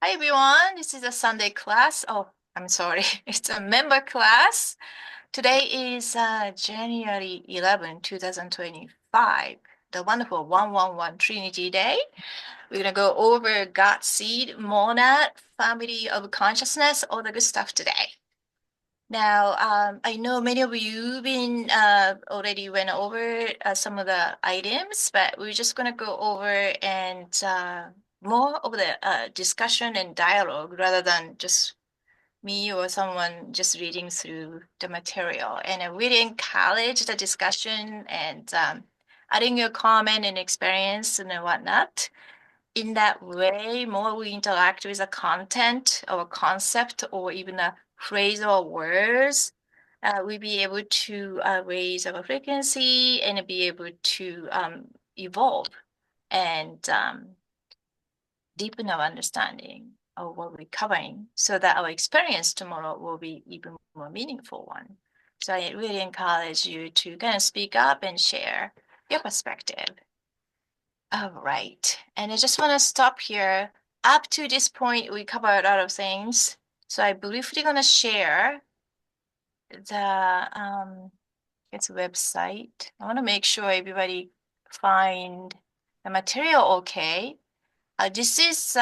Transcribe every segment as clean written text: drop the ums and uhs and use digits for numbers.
Hi everyone, this is a Sunday class. Oh, I'm sorry, it's a member class. Today is January 11, 2025, the wonderful 111 Trinity Day. We're going to go over God, Seed, Monad, Family of Consciousness, all the good stuff today. Now, I know many of you been already went over some of the items, but we're just going to go over and more of the discussion and dialogue rather than just me or someone just reading through the material. And I really encourage the discussion and adding your comment and experience and whatnot. In that way, more we interact with the content or concept or even a phrase or words, we'll be able to raise our frequency and be able to evolve and deepen our understanding of what we're covering so that our experience tomorrow will be even more meaningful one. So I really encourage you to kind of speak up and share your perspective. All right. And I just want to stop here. Up to this point, we covered a lot of things. So I briefly going to share the its website. I want to make sure everybody find the material okay. This is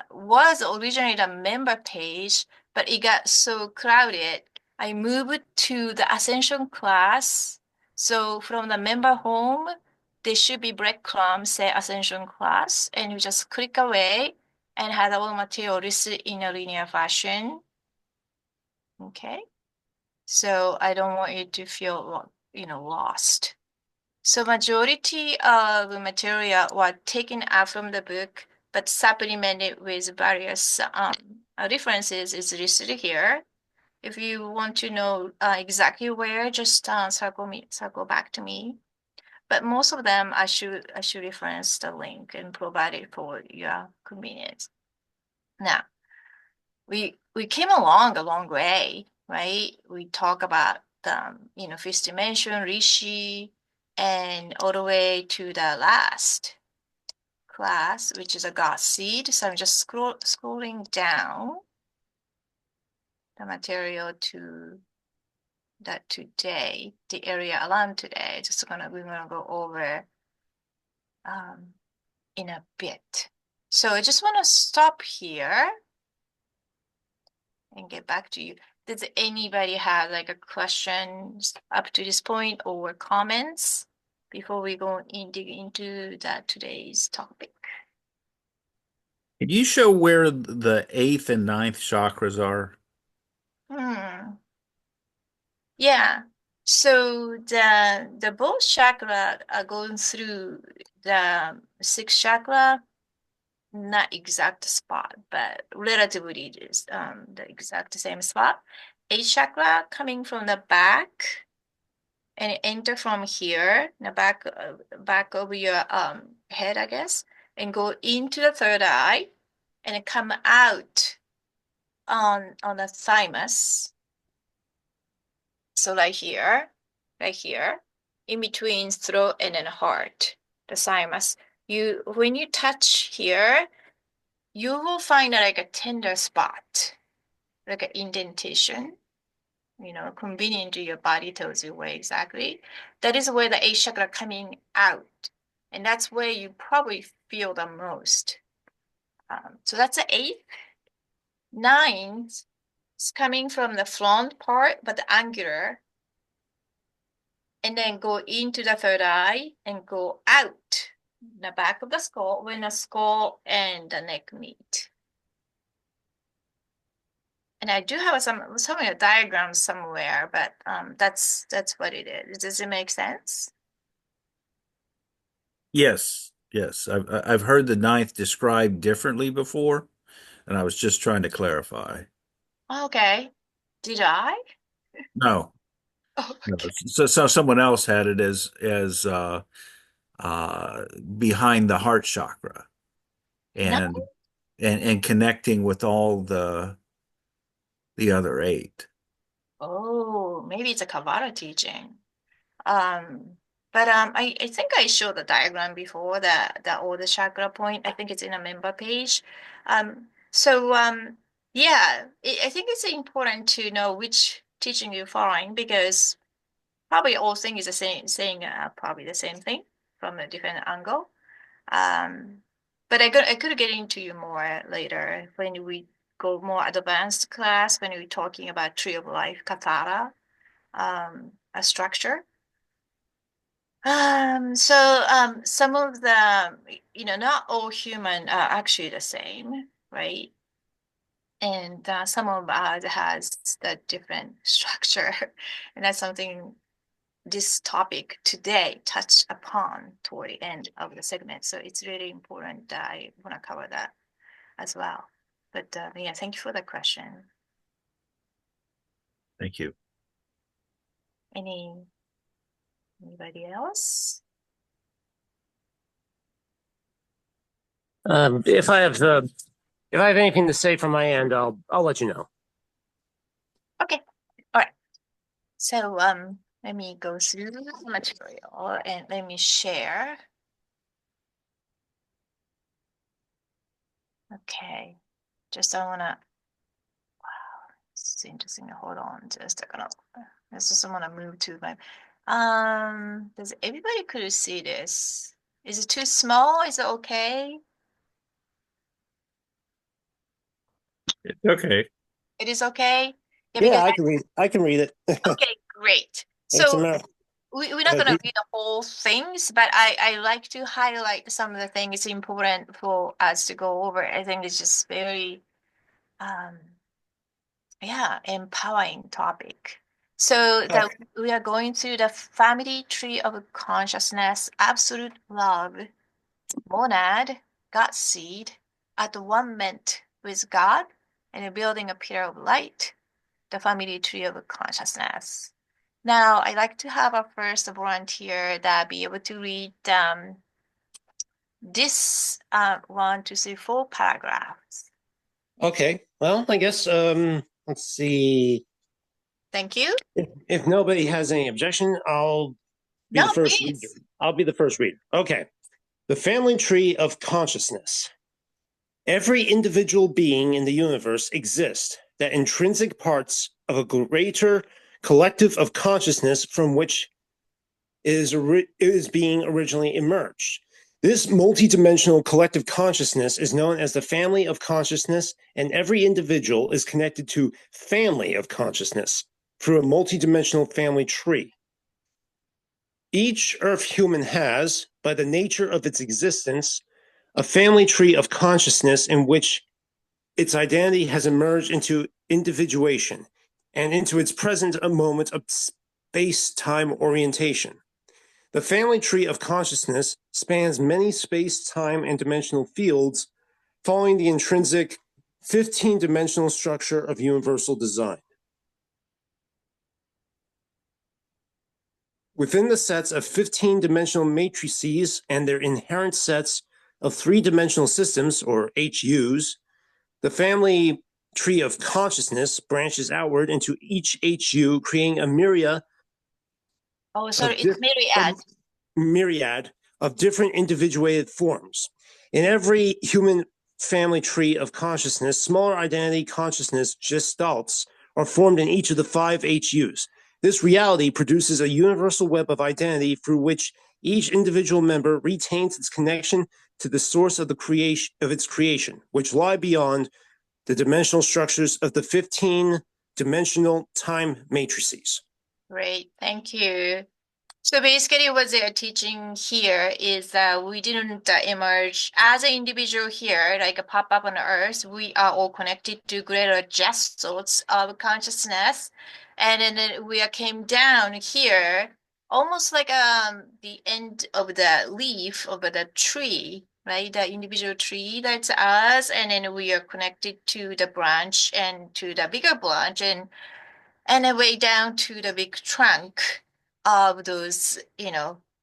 was originally the member page, but it got so crowded. I moved to the Ascension class. So from the member home, there should be breadcrumbs say Ascension class, and you just click away and have all the material listed in a linear fashion. Okay. So I don't want you to feel, lost. So majority of the material were taken out from the book, but supplemented with various references is listed here. If you want to know exactly where, just circle back to me. But most of them, I should reference the link and provide it for your convenience. Now, we came along a long way, right? We talk about fifth dimension, Rishi, and all the way to the last class, which is a God seed. So I'm just scrolling down the material to that today, the area around today. We're gonna go over in a bit. So I just want to stop here and get back to you. Does anybody have like a questions up to this point or comments before we go dig into that today's topic? Can you show where the eighth and ninth chakras are? Hmm. Yeah. So the both chakra are going through the sixth chakra, not exact spot, but relatively just the exact same spot. Eighth chakra coming from the back and enter from here, the back of your head, I guess, and go into the third eye and come out on the thymus. So right here, in between throat and then heart, the thymus. When you touch here, you will find like a tender spot, like an indentation. Convenient to your body tells you where exactly. That is where the eighth chakra coming out. And that's where you probably feel the most. So that's the eighth. Ninth is coming from the front part, but the angular. And then go into the third eye and go out the back of the skull when the skull and the neck meet. And I do have some of the diagrams somewhere, but that's what it is. Does it make sense? Yes, yes. I've heard the ninth described differently before, and I was just trying to clarify. Okay. Did I? No, Oh, no. okay. So someone else had it as behind the heart chakra No. and and connecting with all the other eight. Oh, maybe it's a Kabbalah teaching. Um, but I think I showed the diagram before that all the chakra point. I think it's in a member page. So, yeah, I think it's important to know which teaching you're following because probably all thing is the same, saying probably the same thing from a different angle. Um, but I could get into you more later when we go more advanced class when we're talking about Tree of Life, Katara, a structure. Some of the, not all human are actually the same, right? And some of us has the different structure, and that's something this topic today touched upon toward the end of the segment. So it's really important that I want to cover that as well. But yeah, thank you for the question. Thank you. Any anybody else? If I have anything to say from my end, I'll let you know. Okay, all right. So let me go through the material and let me share. Okay, just I wanna. Wow, it's interesting. Hold on, just a second. I just want to move to my. Does everybody could see this? Is it too small? Is it okay? It's okay. It is okay. Yeah, Yeah, because I can read it. okay, great. It's a So matter. we're Go not ahead. gonna read the whole things, but I like to highlight some of the things important for us to go over. I think it's just very um yeah, empowering topic. So that we are going through the family tree of consciousness, absolute love, monad, God seed, at-One-Ment with God, and building a pillar of light, the family tree of consciousness. Now, I like to have a first volunteer that be able to read this 1, 2, 3, 4 paragraphs. Okay. Well, I guess let's see. Thank you. If nobody has any objection, I'll be the No, first reader. please. I'll be the first reader. Okay. The family tree of consciousness. Every individual being in the universe exists, that intrinsic parts of a greater collective of consciousness from which is being originally emerged. This multidimensional collective consciousness is known as the family of consciousness, and every individual is connected to family of consciousness through a multidimensional family tree. Each Earth human has, by the nature of its existence, a family tree of consciousness in which its identity has emerged into individuation and into its present moment of space-time orientation. The family tree of consciousness spans many space-time and dimensional fields, following the intrinsic 15-dimensional structure of universal design. Within the sets of 15-dimensional matrices and their inherent sets of three-dimensional systems, or HUs, the family tree of consciousness branches outward into each HU, creating a myriad Oh, sorry, of, it's a myriad. myriad of different individuated forms. In every human family tree of consciousness, smaller identity consciousness gestalts are formed in each of the 5 HUs. This reality produces a universal web of identity through which each individual member retains its connection to the source of the creation of its creation, which lie beyond the dimensional structures of the 15-dimensional time matrices. Great, thank you. So basically what they're teaching here is that we didn't emerge as an individual here, like a pop-up on Earth. We are all connected to greater gestures of consciousness. And then we came down here, almost like the end of the leaf of the tree, right? The individual tree, that's us. And then we are connected to the branch and to the bigger branch. And then way down to the big trunk of those,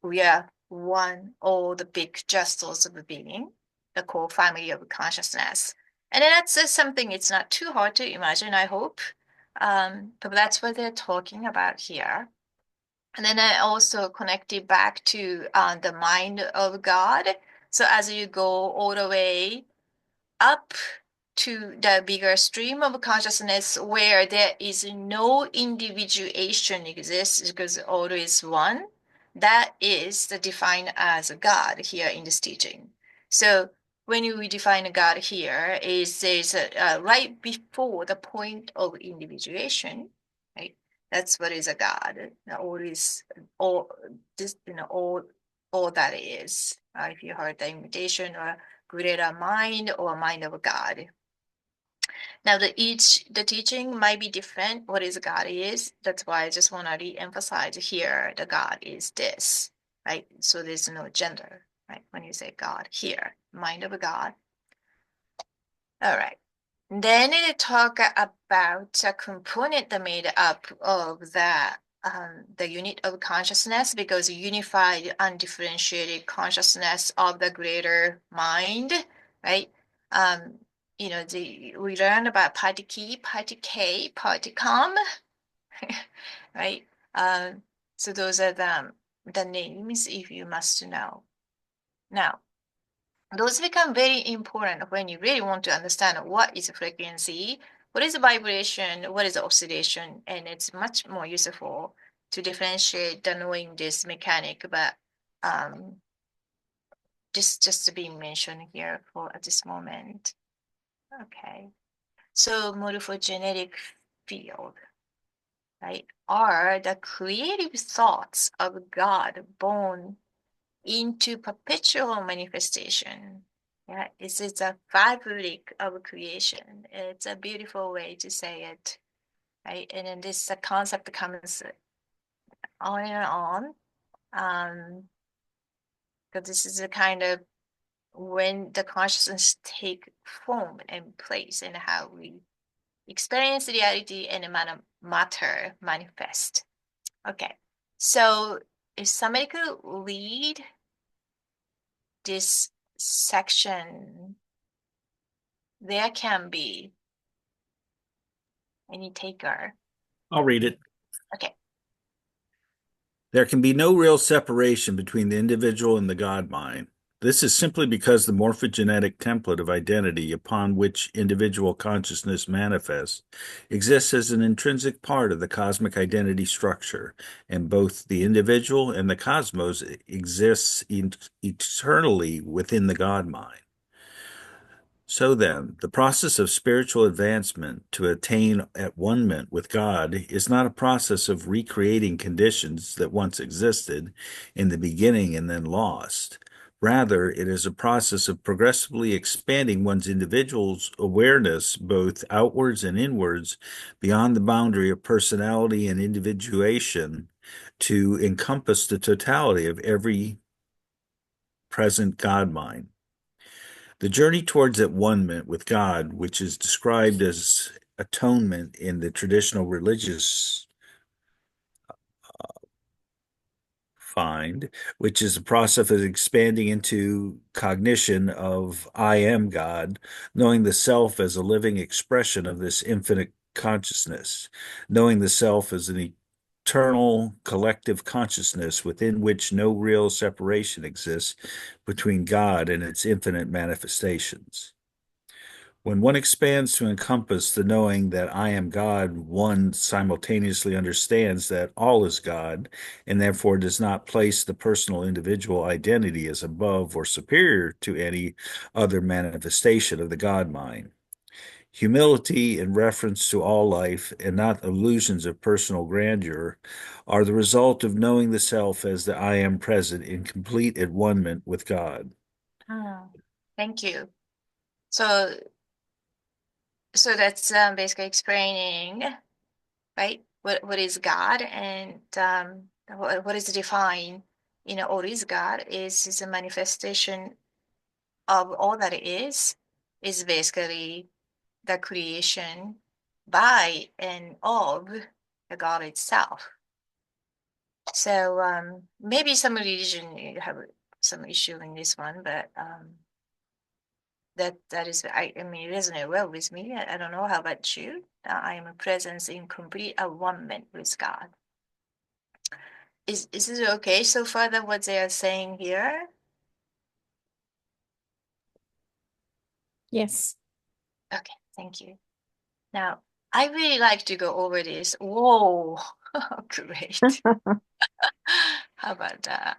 we are one, all the big gestures of the being, the core family of consciousness. And then that's just something it's not too hard to imagine, I hope. But that's what they're talking about here. And then I also connected back to the mind of God. So as you go all the way up to the bigger stream of consciousness where there is no individuation exists because all is one. That is defined as God here in this teaching. So when we define God here, it says right before the point of individuation, right? That's what is a God. All is all this, all that is. If you heard the invitation or greater mind or mind of God. Now the teaching might be different. What is God is. That's why I just want to re-emphasize here the God is this, right? So there's no gender, right? When you say God here, mind of God. All right. Then it talk about a component that made up of the unit of consciousness, because unified, undifferentiated consciousness of the greater mind, right? We learned about Partiki, Partike, Particom, right? So those are the names if you must know. Now, those become very important when you really want to understand what is frequency, what is vibration, what is oscillation, and it's much more useful to differentiate than knowing this mechanic, but just to be mentioned here for at this moment. Okay, so morphogenetic field, right, are the creative thoughts of God born into perpetual manifestation. Yeah, it's a fabric of creation. It's a beautiful way to say it, right? And then this concept comes on and on, because this is a kind of when the consciousness take form and place and how we experience reality and matter manifest. Okay, so if somebody could read this section, there can be any taker. I'll read it. Okay. There can be no real separation between the individual and the God mind. This is simply because the morphogenetic template of identity upon which individual consciousness manifests exists as an intrinsic part of the cosmic identity structure, and both the individual and the cosmos exists eternally within the God mind. So then, the process of spiritual advancement to attain at-One-Ment with God is not a process of recreating conditions that once existed in the beginning and then lost. Rather, it is a process of progressively expanding one's individual's awareness both outwards and inwards beyond the boundary of personality and individuation to encompass the totality of every present God mind. The journey towards at-One-Ment with God, which is described as atonement in the traditional religious find, which is a process of expanding into cognition of I am God, knowing the self as a living expression of this infinite consciousness, knowing the self as an eternal collective consciousness within which no real separation exists between God and its infinite manifestations. When one expands to encompass the knowing that I am God, one simultaneously understands that all is God, and therefore does not place the personal individual identity as above or superior to any other manifestation of the God mind. Humility in reference to all life, and not illusions of personal grandeur, are the result of knowing the self as the I am present in complete at-One-Ment with God. Thank you. So that's basically explaining, right? What is God, and what is defined, what is God is a manifestation of all that it is basically the creation by and of the God itself. So maybe some religion have some issue in this one, but that is, I mean, it resonate well with me. I don't know how about you. I am a presence in complete at-One-Ment with God. Is it okay so far that what they are saying here? Yes. Okay, thank you. Now, I really like to go over this. Whoa, great. How about that?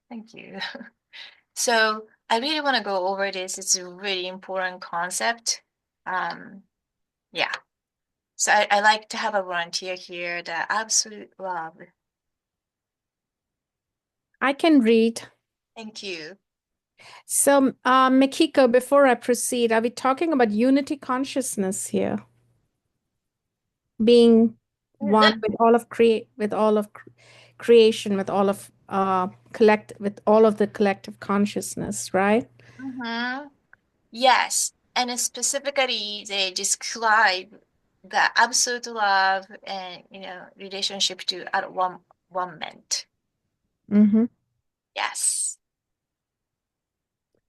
Thank you. So I really want to go over this. It's a really important concept. Yeah. So I like to have a volunteer here, the absolute love. I can read. Thank you. So, Makiko, before I proceed, are we talking about unity consciousness here? Being one with all of creation, with all of with all of the collective consciousness, right? Mm-hmm. Yes. And specifically, they describe the absolute love and relationship to at-One-Ment. Mm-hmm. Yes.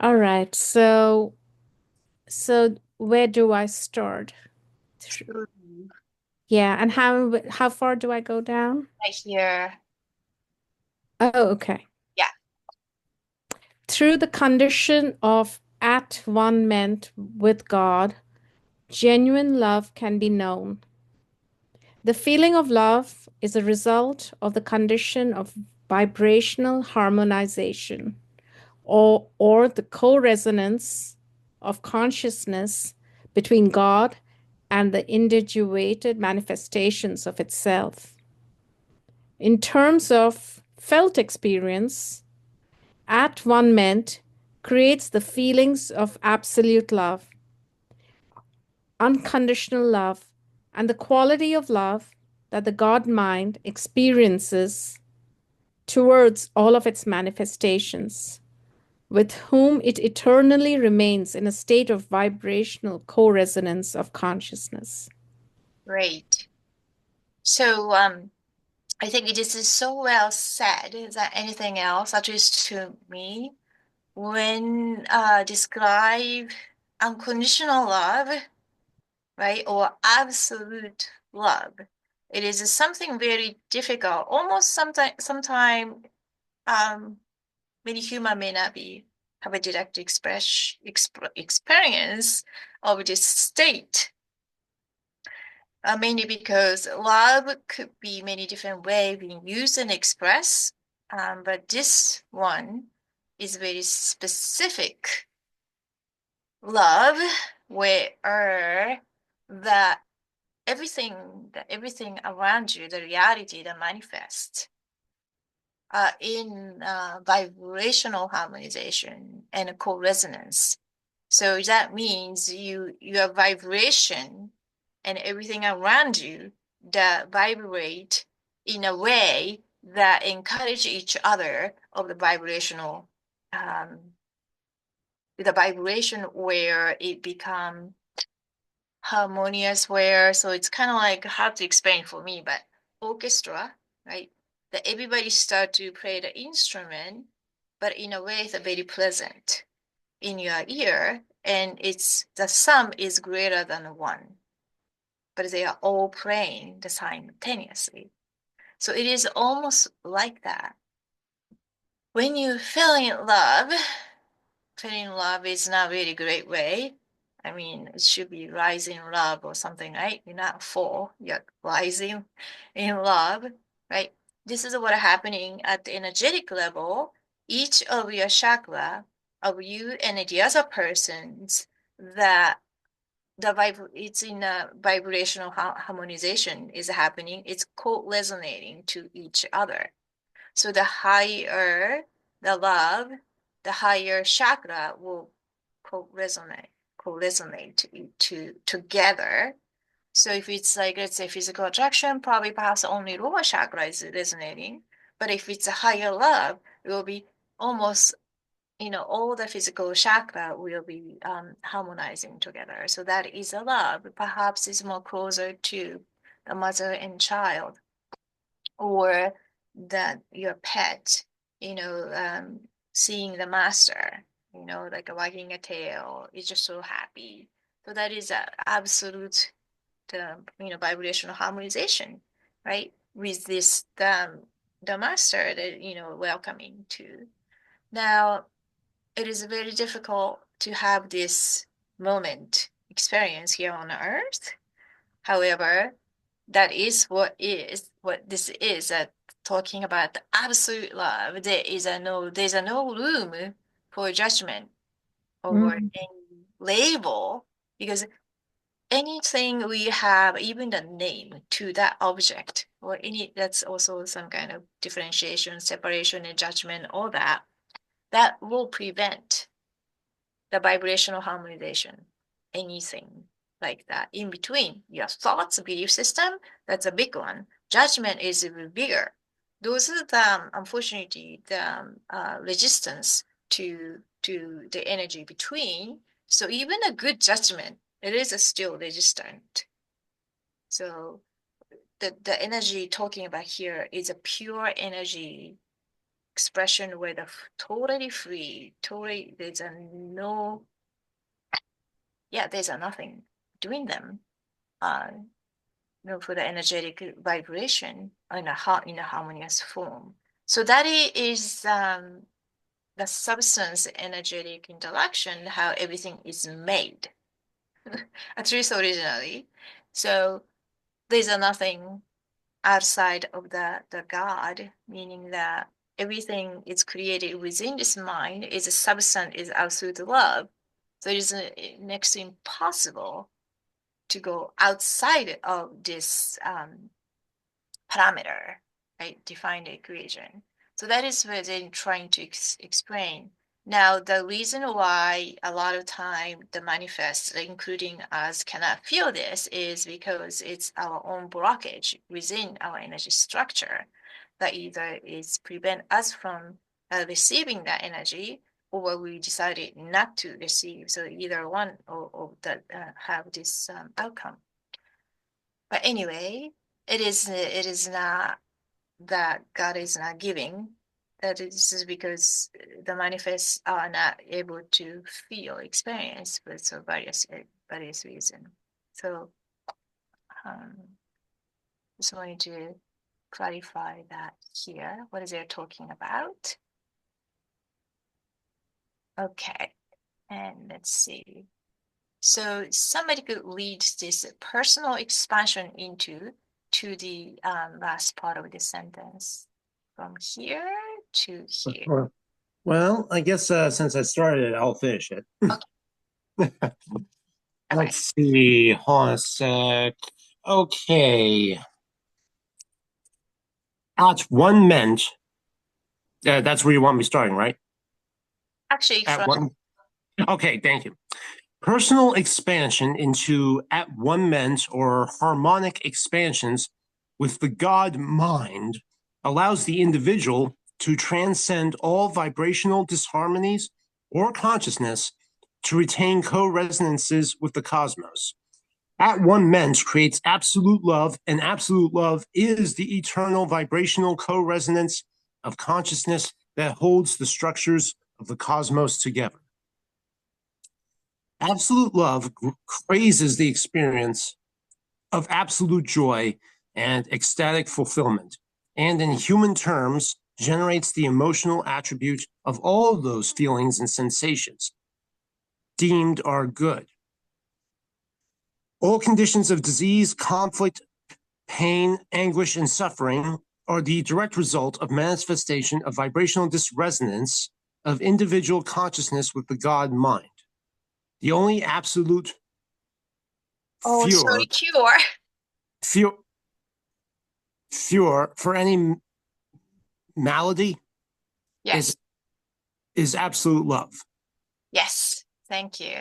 All right. So where do I start? True. Yeah, and how far do I go down? Right here. Oh, okay. Yeah. Through the condition of at-One-Ment with God, genuine love can be known. The feeling of love is a result of the condition of vibrational harmonization or the co-resonance of consciousness between God and the individuated manifestations of itself. In terms of felt experience, at-One-Ment creates the feelings of absolute love, unconditional love, and the quality of love that the God mind experiences towards all of its manifestations, with whom it eternally remains in a state of vibrational co-resonance of consciousness. Great. So I think this is so well said. Is there anything else, at least to me, when describe unconditional love, right, or absolute love? It is something very difficult. Almost sometime many human may not have a direct experience of this state. Mainly because love could be many different ways being used and expressed, but this one is very specific love, where that everything around you, the reality that manifests, in vibrational harmonization and co-resonance. So that means your vibration and everything around you that vibrate in a way that encourage each other of the vibrational, the vibration where it become harmonious, where so it's kind of like hard to explain for me, but orchestra, right? That everybody start to play the instrument, but in a way that's very pleasant in your ear, and it's the sum is greater than one, but they are all playing the simultaneously. So it is almost like that. When you fell in love, falling in love is not really a great way. I mean, it should be rising love or something, right? You're not fall, you're rising in love, right? This is what happening at the energetic level. Each of your chakra of you and the other persons that it's in a vibrational harmonization is happening. It's co-resonating to each other. So the higher the love, the higher chakra will co-resonate together. So if it's like, let's say, physical attraction, probably perhaps only lower chakra is resonating. But if it's a higher love, it will be almost, all the physical chakra will be harmonizing together. So that is a love. Perhaps it's more closer to the mother and child, or that your pet, seeing the master, like wagging a tail, is just so happy. So that is a absolute, vibrational harmonization, right? With this, the master that, welcoming to. Now, it is very difficult to have this moment experience here on earth. However, that is what this is talking about the absolute love. There's no room for judgment or any label, because anything we have, even the name to that object or any, that's also some kind of differentiation, separation, and judgment, all that will prevent the vibrational harmonization, anything like that. In between your thoughts, belief system, that's a big one. Judgment is even bigger. Those are the, unfortunately, the resistance to the energy between. So even a good judgment, it is still resistant. So the energy talking about here is a pure energy expression where the totally free, totally, there's a no, there's a nothing doing them. For the energetic vibration in a harmonious form. So that is the substance energetic interaction, how everything is made, at least originally. So there's a nothing outside of the God, meaning that everything is created within this mind, is a substance, is absolute love. So it is next to impossible to go outside of this parameter, right, defined equation. So that is what they're trying to explain. Now, the reason why a lot of time the manifest, including us, cannot feel this is because it's our own blockage within our energy structure that either is prevent us from receiving that energy, or we decided not to receive. So either one or that have this outcome. But anyway, it is not that God is not giving. That is because the manifests are not able to feel, experience for so various reasons. So just wanted to clarify that here. What is they talking about? Okay, and let's see. So somebody could lead this personal expansion to the last part of the sentence, from here to here. Well, I guess since I started it, I'll finish it. Okay. Let's see. Hold on a sec. Okay. At-One-Ment. That's where you want me starting, right? Actually, At from one. Okay, thank you. Personal expansion into at-One-Ment or harmonic expansions with the God mind allows the individual to transcend all vibrational disharmonies or consciousness to retain co-resonances with the cosmos. At-One-Ment creates absolute love, and absolute love is the eternal vibrational co-resonance of consciousness that holds the structures of the cosmos together. Absolute love praises the experience of absolute joy and ecstatic fulfillment, and in human terms, generates the emotional attribute of all of those feelings and sensations deemed are good. All conditions of disease, conflict, pain, anguish, and suffering are the direct result of manifestation of vibrational disresonance of individual consciousness with the God mind. The only absolute cure for any malady yes, is absolute love. yes, thank you.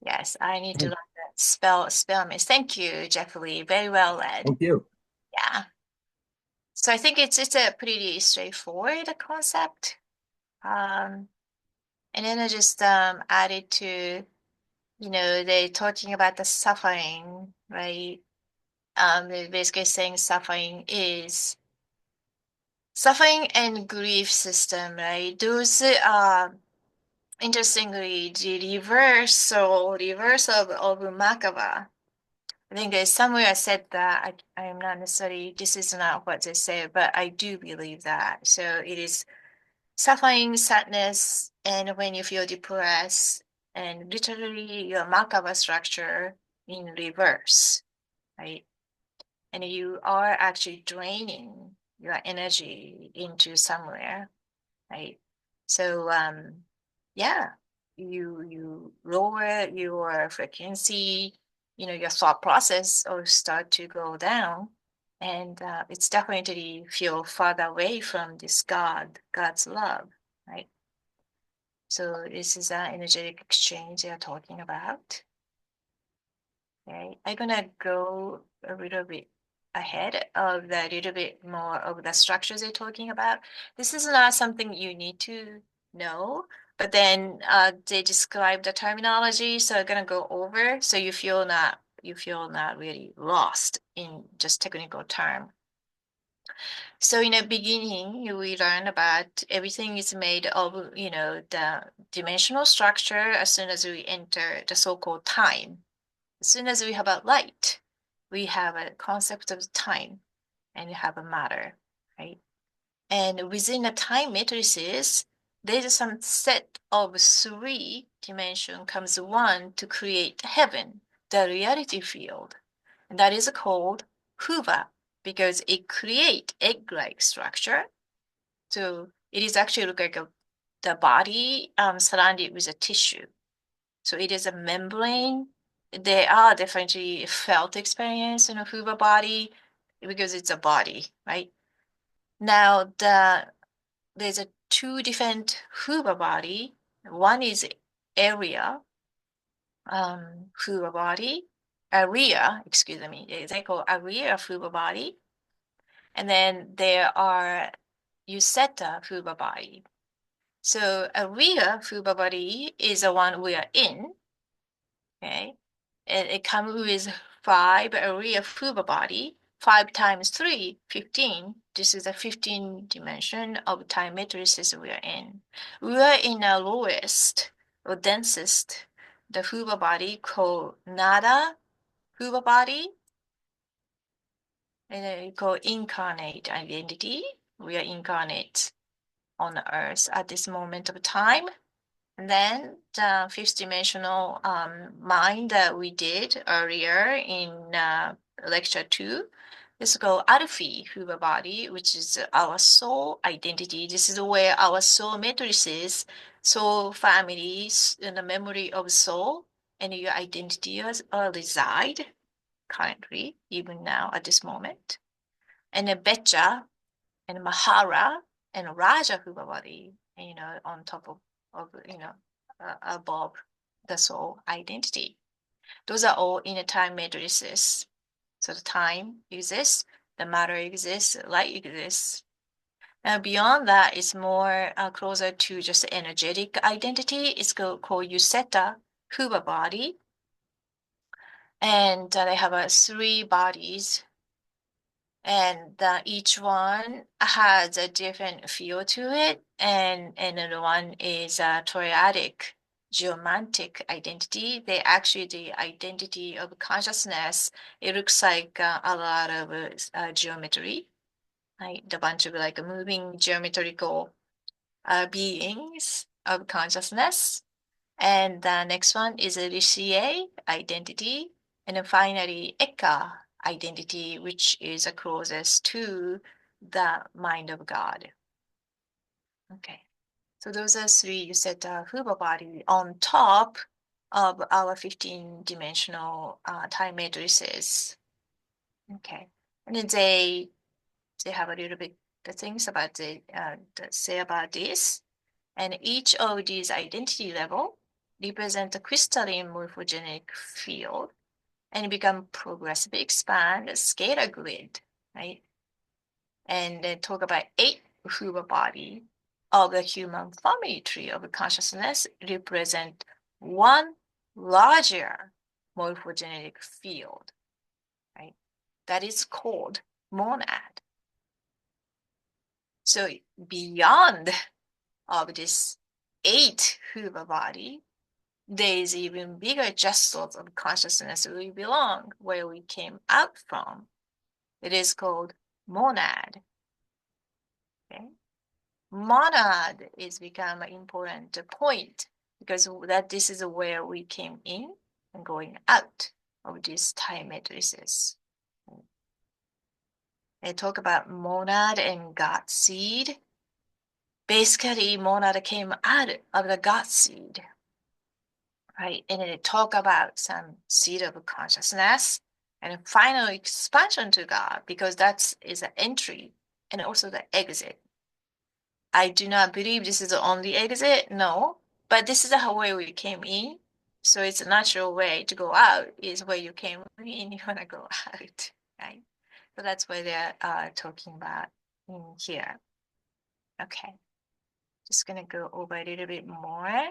Yes, I need to learn that spell miss. Thank you, Jeff Lee. Very well read. Thank you. Yeah. So I think it's a pretty straightforward concept. And then I just added to, they're talking about the suffering, right? They're basically saying suffering and grief system, right? Those are interestingly the reverse of Makava. I think there's somewhere I said that I am not necessarily, this is not what they say, but I do believe that. So it is suffering, sadness, and when you feel depressed, and literally your Merkaba structure in reverse, right? And you are actually draining your energy into somewhere, right? So yeah, you lower your frequency, your thought process will start to go down, and it's definitely feel farther away from this God's love, right? So this is an energetic exchange they are talking about. Okay, I'm gonna go a little bit ahead of the little bit more of the structures they're talking about. This is not something you need to know, but then they describe the terminology, so I'm gonna go over so you feel not really lost in just technical term. So in the beginning, we learn about everything is made of, the dimensional structure as soon as we enter the so-called time. As soon as we have a light, we have a concept of time and we have a matter, right? And within the time matrices, there's some set of 3 dimension comes one to create heaven, the reality field. And that is called Huva because it create egg-like structure. So it is actually look like the body surrounded with a tissue. So it is a membrane. They are definitely felt experience in a Huba body because it's a body, right? Now there's a 2 different Huba body. One is area Huba body, area, excuse me, they call area Huba body. And then there are Yuseta Fuba body. So area Fuba body is the one we are in. Okay. And it comes with 5 area Fuba body. 5 times 3, 15. This is the 15 dimension of time matrices we are in. We are in the lowest or densest, the Fuba body called Nada Fuba body. And then we call incarnate identity. We are incarnate on the earth at this moment of time. And then the 5th dimensional mind that we did earlier in lecture 2 is called Alphi Huba body, which is our soul identity. This is where our soul matrices, soul families, and the memory of soul and your identity reside currently, even now at this moment. And the Becha and Mahara and Raja Huba body, on top of above the soul identity. Those are all inner time matrices. So the time exists, the matter exists, light exists. Now beyond that, it's more closer to just energetic identity. It's called Yuseta Huba body. And they have 3 bodies. And each one has a different feel to it. And the one is a triadic geomantic identity. They actually, the identity of consciousness, it looks like a lot of geometry, right? A bunch of like moving geometrical beings of consciousness. And the next one is a Rishi identity. And then finally, Eka identity, which is closest to the mind of God. Okay, so those are 3 you said Huba body on top of our 15-dimensional time matrices. Okay, and then they have a little bit the things about the say about this, and each of these identity level represent a crystalline morphogenic field and become progressively expand a scalar grid, right? And then talk about 8 Huba body of the human family tree of consciousness represent one larger morphogenetic field, right? That is called monad. So beyond of this 8 Huba body, there is even bigger gestures of consciousness we belong, where we came out from. It is called monad. Okay? Monad is become an important point because this is where we came in and going out of these time matrices. They talk about monad and God seed. Basically, monad came out of the God seed, right? And they talk about some seed of consciousness and final expansion to God, because that is an entry and also the exit. I do not believe this is the only exit, no, but this is the way we came in. So it's a natural way to go out is where you came in, you want to go out, right? So that's why they're talking about in here. Okay, just gonna go over a little bit more.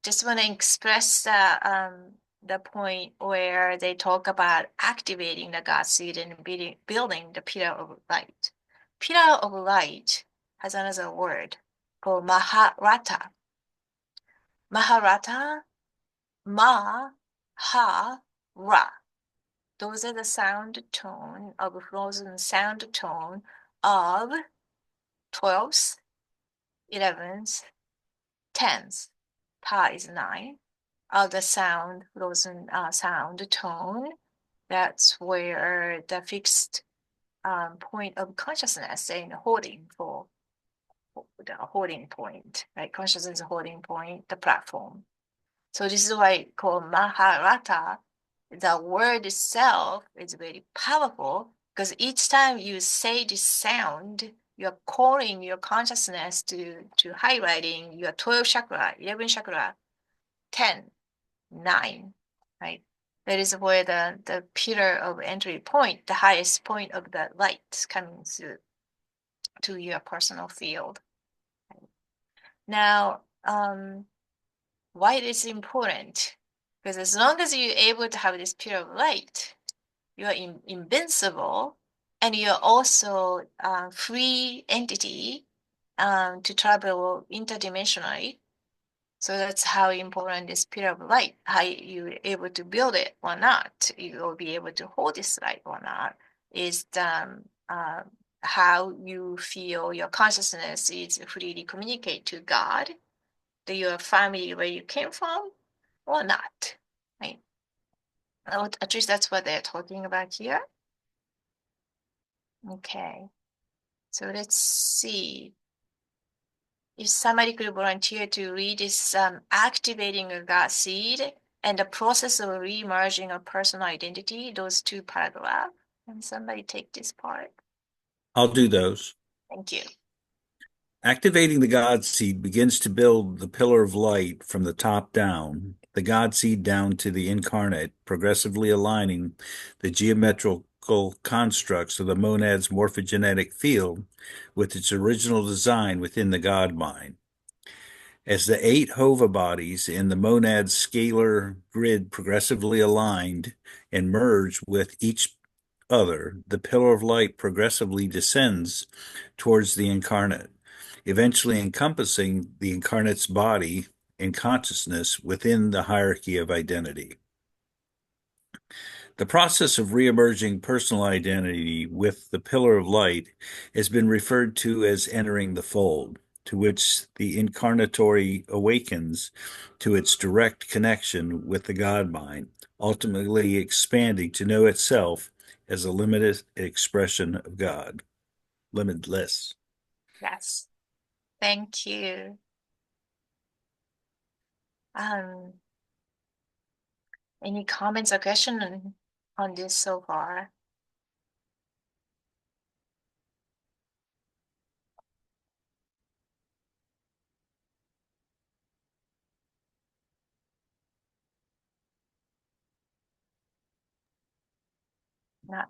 Just want to express the point where they talk about activating the God seed and building the pillar of light. Pillar of light has another word called Maharata. Maharata, Ma, Ha, Ra. Those are the sound tone of frozen sound tone of 12s, 11s, 10s. Ta is 9. Of the sound, frozen sound tone. That's where the fixed point of consciousness and holding for the holding point, right? Consciousness holding point, the platform. So this is why it's called Maharata. The word itself is very powerful because each time you say this sound, you're calling your consciousness to highlighting your 12 chakra, 11 chakra, 10, 9, right? That is where the pillar of entry point, the highest point of the light coming through to your personal field. Now, why it is important? Because as long as you're able to have this pillar of light, you are invincible, and you're also a free entity to travel interdimensionally. So that's how important this pillar of light, how you're able to build it or not, you will be able to hold this light or not, is how you feel your consciousness is freely communicate to God, to your family where you came from, or not, right? At least that's what they're talking about here. Okay, so let's see. If somebody could volunteer to read this activating a God seed and the process of re-emerging a personal identity, those 2 paragraphs. Can somebody take this part? I'll do those. Thank you. Activating the God seed begins to build the pillar of light from the top down, the God seed down to the incarnate, progressively aligning the geometrical constructs of the monad's morphogenetic field with its original design within the God mind. As the 8 Hova bodies in the monad's scalar grid progressively aligned and merge with each other, the pillar of light progressively descends towards the incarnate, eventually encompassing the incarnate's body and consciousness within the hierarchy of identity. The process of re-emerging personal identity with the pillar of light has been referred to as entering the fold, to which the incarnatory awakens to its direct connection with the God mind, ultimately expanding to know itself as a limited expression of God. Limitless. Yes. Thank you. Any comments or questions on this so far? Not.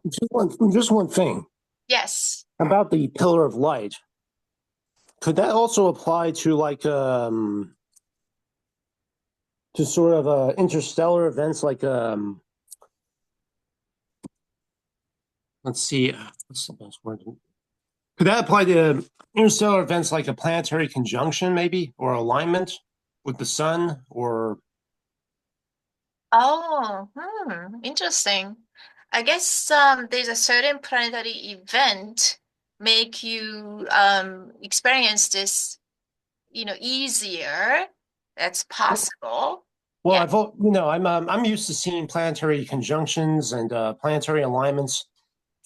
Just one thing Yes. about the pillar of light. Could that also apply to to sort of interstellar events like let's see, what's the best word? Could that apply to interstellar events like a planetary conjunction, maybe, or alignment with the sun, or? Oh, interesting. I guess there's a certain planetary event make you experience this, easier That's possible. Well, Yeah. I'm used to seeing planetary conjunctions and planetary alignments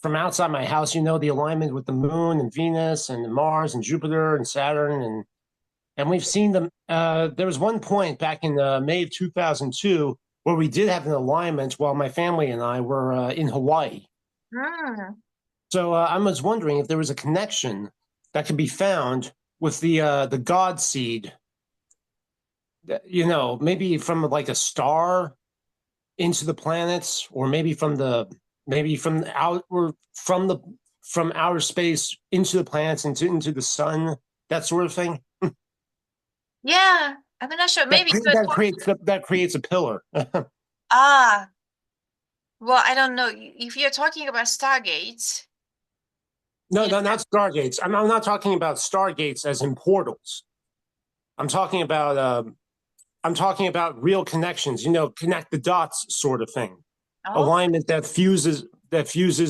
from outside my house. The alignment with the moon and Venus and Mars and Jupiter and Saturn, and we've seen them. There was one point back in May of 2002 where we did have an alignment while my family and I were in Hawaii. Mm. So I was wondering if there was a connection that could be found with the God seed. Maybe from like a star into the planets, or maybe from out or from outer space into the planets, into the sun, that sort of thing. Yeah. I'm not sure. That Maybe cre- you're that talking. creates that creates a pillar. Ah, well, I don't know. If you're talking about stargates, No, you no, not stargates. I'm not talking about stargates as in portals. I'm talking about real connections. Connect the dots sort of thing. know, Alignment that fuses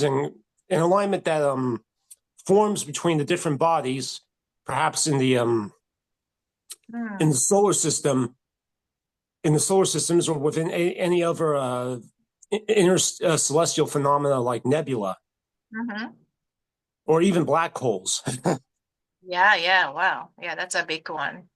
and an alignment that forms between the different bodies, perhaps in hmm. the solar system, in the solar systems, or within any other inner celestial phenomena like nebula Mm-hmm. or even black holes. Yeah, yeah, wow. Yeah, that's a big one.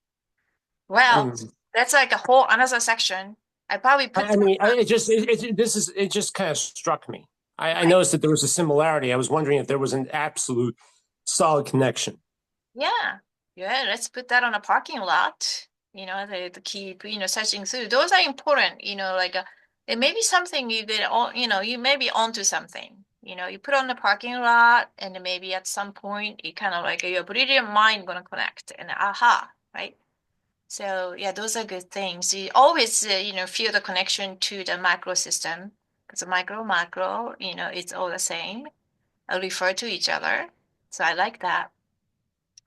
Well, Mm. that's like a whole another section. I probably put I mean, it just kind of struck me. I right. noticed that there was a similarity. I was wondering if there was an absolute solid connection. Yeah. Yeah, let's put that on a parking lot. The keep, searching through. Those are important, like it may be something you get on, you may be onto something. You put on the parking lot and then maybe at some point you kind of like your brilliant mind gonna connect and aha, right? So yeah, those are good things. You always, feel the connection to the macro system because macro, it's all the same. Refer to each other. So I like that.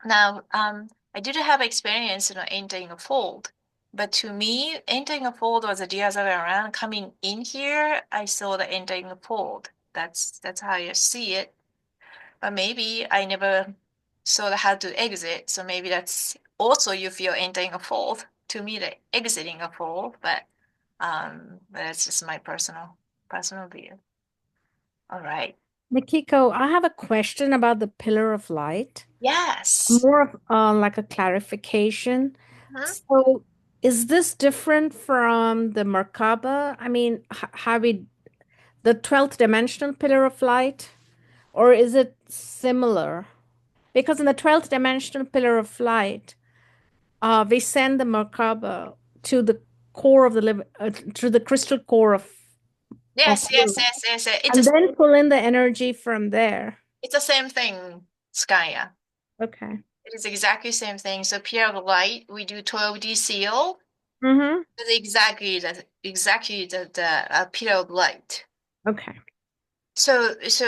Now, I did have experience, entering a fold, but to me, entering a fold was the other way around. Coming in here, I saw the entering a fold. That's how you see it. But maybe I never saw how to exit, so maybe that's also you feel entering a fold. To me, the exiting a fold, but that's just my personal view. All right. Makiko, I have a question about the pillar of light. Yes. More of like a clarification. Mhm. So, is this different from the Merkaba? I mean, have we the 12th dimensional pillar of light, or is it similar? Because in the 12th dimensional pillar of light, we send the Merkaba to the core of the to the crystal core of Yes, yes, you, yes, yes, yes. and then pull in the energy from there. It's the same thing, Skya. Okay. It is exactly the same thing. So PR of light, we do 12D seal. Mm-hmm. It's exactly the PR of light. Okay. So this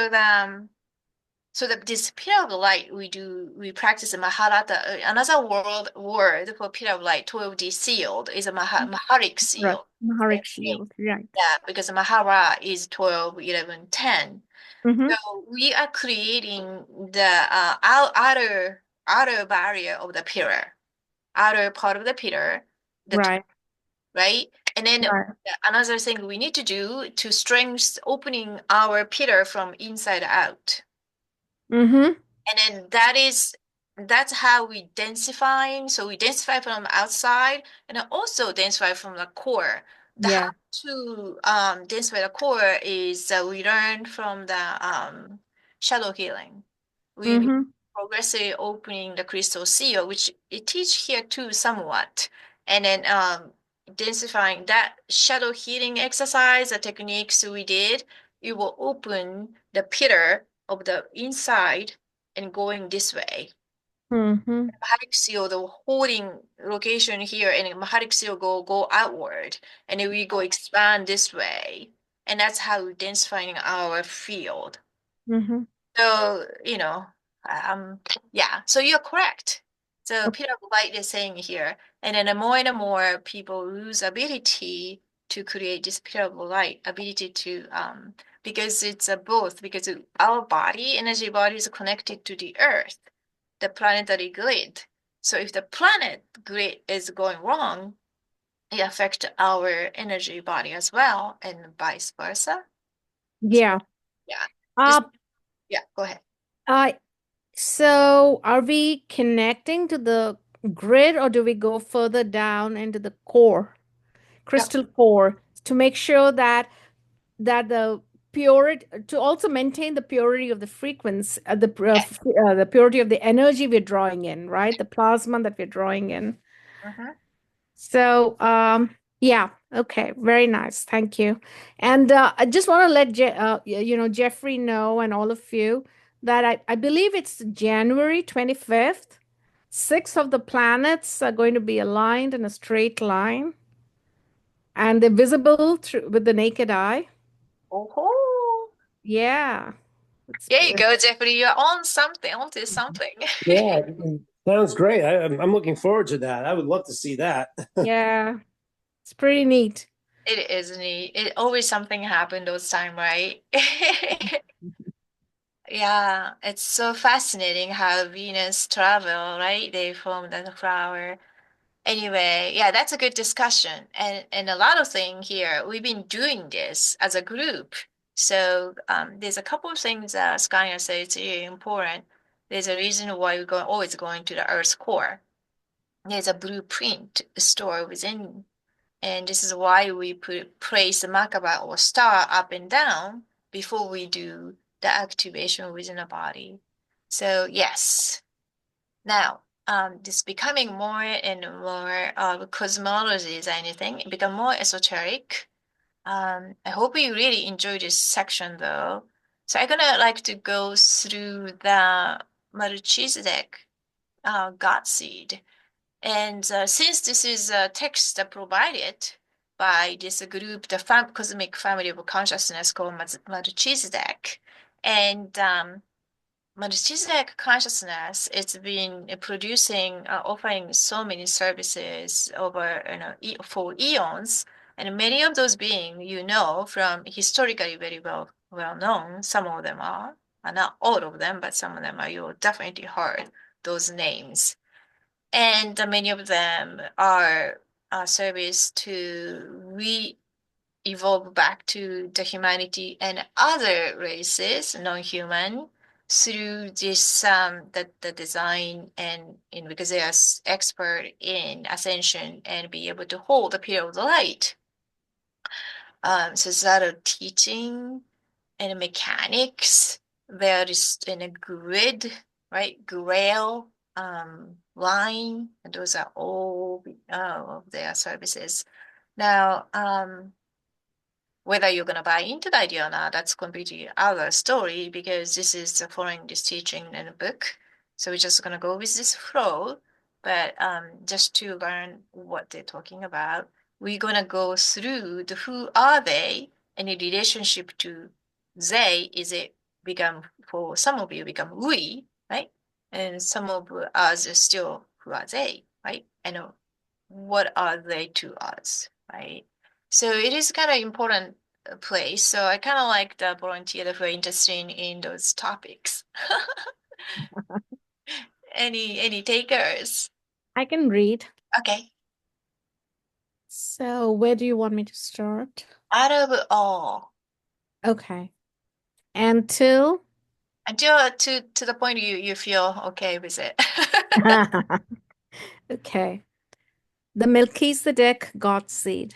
PR of light we practice in Maharata. Another word for PR of light 12D sealed is a Maharic Right. seal. Same Maharic thing. shield. Right. Yeah, because Mahara is 12, 11, 10. Mm-hmm. So we are creating the outer barrier of the pillar, outer part of the pillar, Right. right? And then Right. another thing we need to do to strengthen opening our pillar from inside out. Mm-hmm. And then that's how we densify. So we densify from outside and then also densify from the core. The how Yeah. to densify the core is we learned from the shadow healing. We Mm-hmm. progressively opening the crystal seal, which it teach here too somewhat. And then densifying that shadow healing exercise, the techniques we did, it will open the pillar of the inside and going this way. Mm-hmm. Mahalik seal, the holding location here, and Mahalik seal go outward, and then we go expand this way, and that's how we're densifying our field. Mm-hmm. So, yeah, so you're correct. So Okay. Peter Light is saying here, and then the more and more people lose ability to create this Peter Light ability to, because it's both, because our energy body is connected to the earth, the planetary grid. So if the planet grid is going wrong, it affects our energy body as well, and vice versa. Yeah. Yeah. Uh, Yeah, go ahead. So are we connecting to the grid, or do we go further down into the core, Yeah. crystal core, to make sure that the purity, to also maintain the purity of the frequency, the purity of the energy we're drawing in, right? The plasma that we're drawing in. Mhm. So, yeah, okay, very nice. Thank you. And I just want to let Jeffrey know, and all of you, that I believe it's January 25th. Six of the planets are going to be aligned in a straight line, and they're visible through with the naked eye. Oh, Yeah. there you go, Jeffrey. You're on something, onto something. Yeah, sounds great. I'm looking forward to that. I would love to see that. Yeah, it's pretty neat. It is neat. It always something happened those time, right? Yeah, it's so fascinating how Venus travel, right? They form the flower. Anyway, yeah, that's a good discussion. And a lot of thing here, we've been doing this as a group. So there's a couple of things that Skyner says it's really important. There's a reason why we're always going to the Earth's core. There's a blueprint stored within, and this is why we place the Merkaba or star up and down before we do the activation within the body. So yes. Now, this becoming more and more of cosmology, anything, it become more esoteric. I hope you really enjoy this section though. So I'm gonna like to go through the Melchizedek God seed. And since this is a text provided by this group, the cosmic family of consciousness called Melchizedek, and Melchizedek consciousness, it's been producing, offering so many services over, for eons, and many of those beings, from historically very well known. Some of them are, not all of them, but some of them are. You definitely heard those names, and many of them are service to evolve back to the humanity and other races, non-human, through this the design and because they are expert in ascension and be able to hold the pillar of the light. So it's a lot of teaching and mechanics. There is in a grid, right? Grail, line, and those are all of their services. Now, whether you're going to buy into the idea or not, that's completely other story because this is following this teaching in a book. So we're just going to go with this flow. But just to learn what they're talking about, we're going to go through the who are they and the relationship to they is it become, for some of you, become we, right? And some of us are still who are they, right? And what are they to us, right? So it is kind of important place. So I kind of like the volunteer that were interested in those topics. Any takers? I can read. Okay. So where do you want me to start? Out of all, Okay. Until until to the point you feel okay with it. okay. The Melchizedek God seed.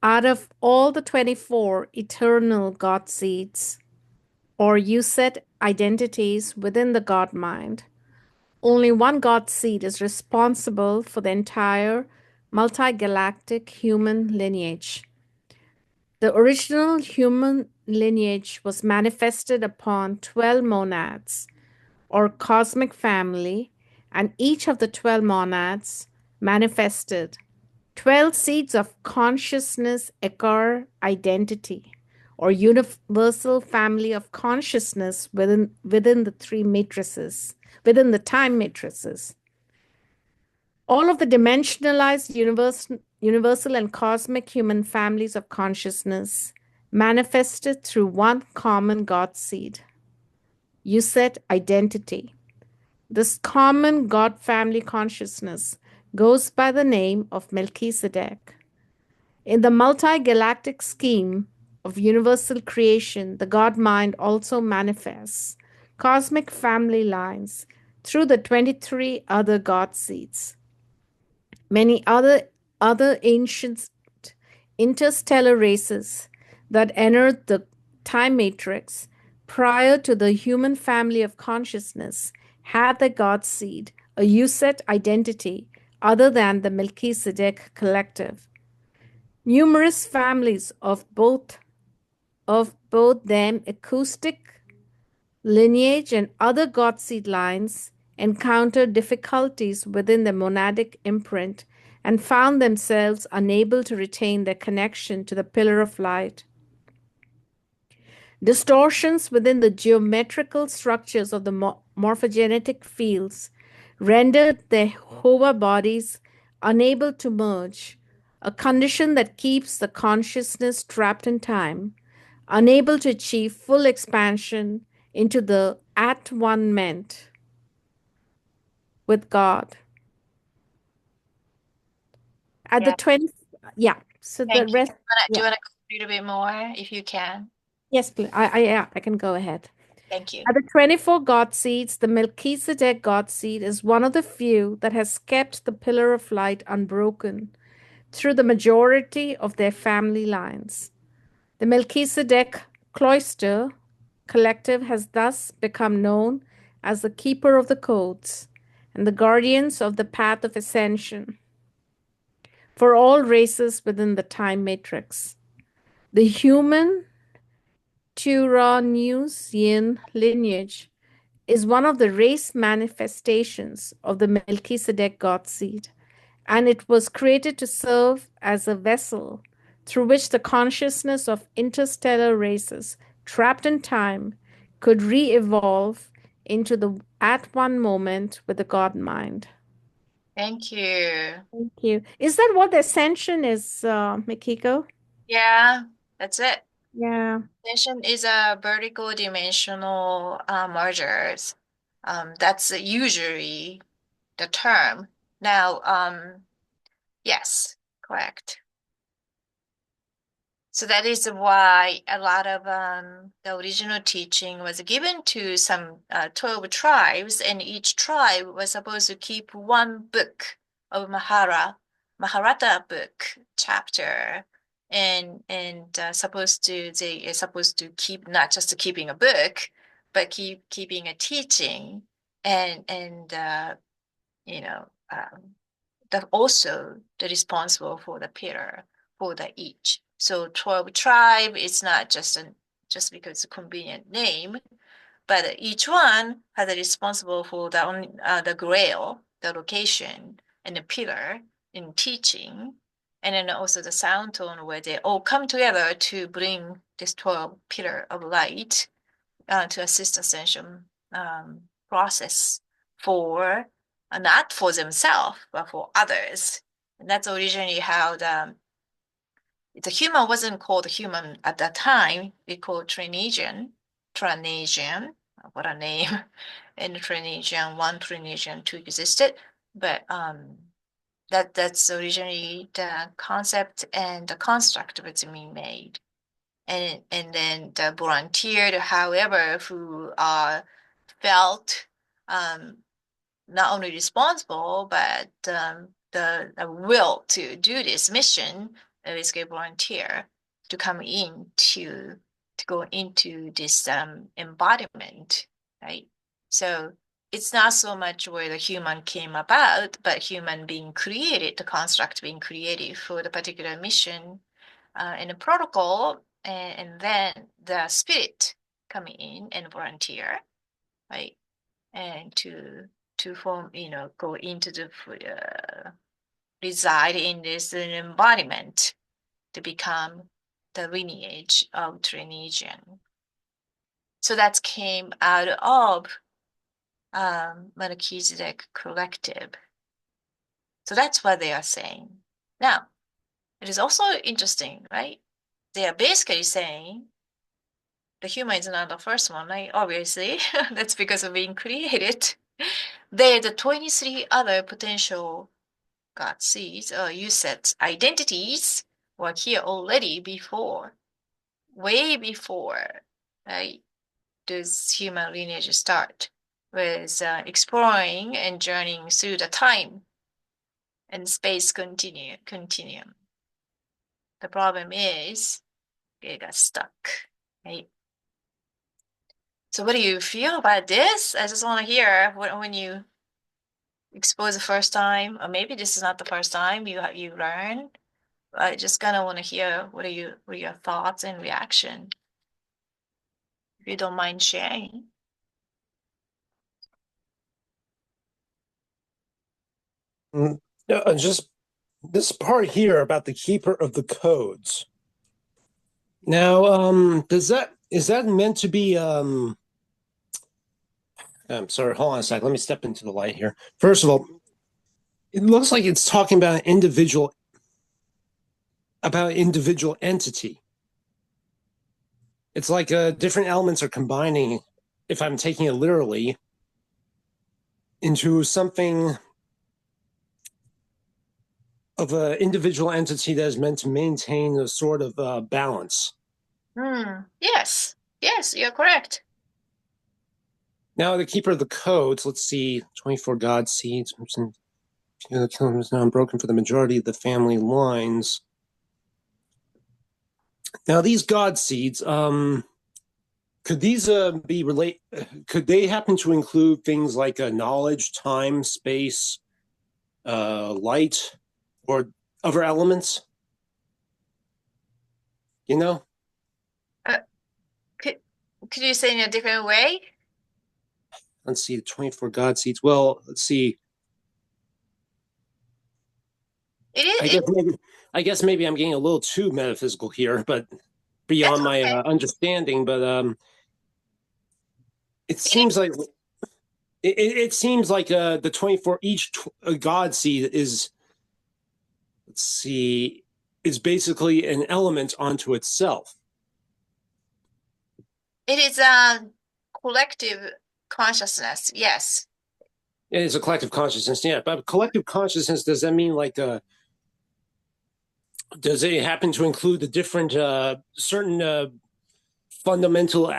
Out of all the 24 eternal God seeds, or you set identities within the God mind, only one God seed is responsible for the entire multi-galactic human lineage. The original human lineage was manifested upon 12 monads, or cosmic family, and each of the 12 monads manifested 12 seeds of consciousness Ekar identity, or universal family of consciousness within the three matrices, within the time matrices. All of the dimensionalized universal and cosmic human families of consciousness manifested through one common God seed. You set identity. This common God family consciousness goes by the name of Melchizedek. In the multi-galactic scheme of universal creation, the God mind also manifests cosmic family lines through the 23 other God seeds. Many other ancient interstellar races that entered the time matrix prior to the human family of consciousness had the God seed, a USET identity other than the Melchizedek collective. Numerous families of both them acoustic lineage and other God seed lines encountered difficulties within the monadic imprint and found themselves unable to retain their connection to the pillar of light. Distortions within the geometrical structures of the morphogenetic fields rendered their Hova bodies unable to merge, a condition that keeps the consciousness trapped in time, unable to achieve full expansion into the at-One-Ment with God. At the Yeah, 20, yeah, so the thank you. rest, Do yeah, you want to go a little bit more if you can? yes, please. Yeah, I can go ahead. Thank you. At the 24 God seeds, the Melchizedek God seed is one of the few that has kept the pillar of light unbroken through the majority of their family lines. The Melchizedek cloister collective has thus become known as the keeper of the codes and the guardians of the path of ascension for all races within the time matrix. The human Turonian lineage is one of the race manifestations of the Melchizedek God seed, and it was created to serve as a vessel through which the consciousness of interstellar races trapped in time could re-evolve into the at-one moment with the God mind. Thank you. Thank you. Is that what the ascension is, Makiko? Yeah, that's it. Yeah. Extension is a vertical dimensional mergers. That's usually the term. Now, yes, correct. So that is why a lot of the original teaching was given to some 12 tribes, and each tribe was supposed to keep one book of Maharata book chapter, and they are supposed to keep not just keeping a book, but keeping a teaching, and you know that also the responsible for the pillar for the each. So 12 tribe is not just because it's a convenient name, but each one has a responsible for the grail, the location, and the pillar in teaching, and then also the sound tone where they all come together to bring this 12 pillar of light to assist ascension process for not for themselves but for others. And that's originally how the human wasn't called human at that time. We called Trinesian, what a name. And Trinesian, one Trinesian, two existed, but that's originally the concept and the construct was being made. And then the volunteer, however, who felt not only responsible but the will to do this mission, basically volunteer to come in to go into this embodiment, right? So it's not so much where the human came about, but human being created, the construct being created for the particular mission in the protocol, and then the spirit coming in and volunteer, right? And to form, go into the reside in this embodiment to become the lineage of Trinesian. So that came out of Melchizedek collective. So that's what they are saying. Now, it is also interesting, right? They are basically saying the human is not the first one, right? Obviously, that's because of being created. There are the 23 other potential God seeds, or you said identities, were here already before, way before, right? Does human lineage start with exploring and journeying through the time and space continuum. The problem is it got stuck, right? So what do you feel about this? I just want to hear when you expose the first time, or maybe this is not the first time you learn. I just kind of want to hear what are your thoughts and reaction, if you don't mind sharing. Just this part here about the keeper of the codes. Now, is that meant to be I'm sorry, hold on a sec. Let me step into the light here. First of all, it looks like it's talking about an individual entity. It's like different elements are combining, if I'm taking it literally, into something of an individual entity that is meant to maintain a sort of balance. Yes, you're correct. Now, the keeper of the codes, let's see, 24 God seeds, the kingdom is now unbroken for the majority of the family lines. Now, these God seeds, could these could they happen to include things like knowledge, time, space, light, or other elements? You know? Could you say in a different way? Let's see, the 24 God seeds. Well, let's see. I guess maybe I'm getting a little too metaphysical here, but beyond my understanding. But it seems like it seems like the 24 each God seed is, let's see, is basically an element onto itself. It is a collective consciousness. Yes. It is a collective consciousness, yeah. But collective consciousness, does that mean like does it happen to include the different certain fundamental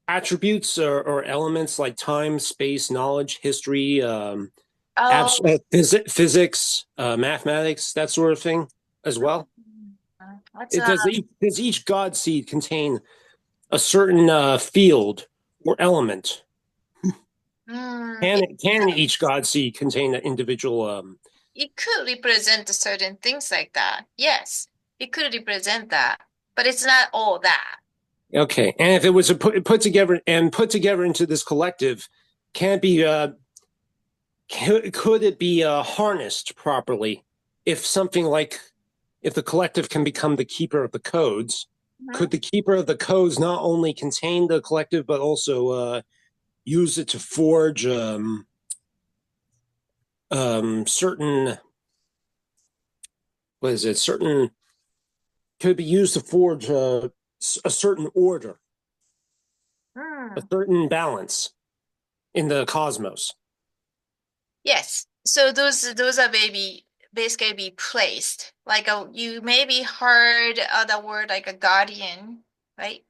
attributes or elements like time, space, knowledge, history, physics, mathematics, that sort of thing as well? Does each God seed contain a certain field or element? Can each God seed contain an individual? It could represent certain things like that. Yes, it could represent that, but it's not all that. Okay, and if it was put together into this collective, can it be? Could it be harnessed properly? If something like, if the collective can become the keeper of the codes, could the keeper of the codes not only contain the collective but also use it to forge certain, what is it? Certain, could be used to forge a certain order, a certain balance in the cosmos. Yes. So those are basically be placed like you maybe heard the word like a guardian, right?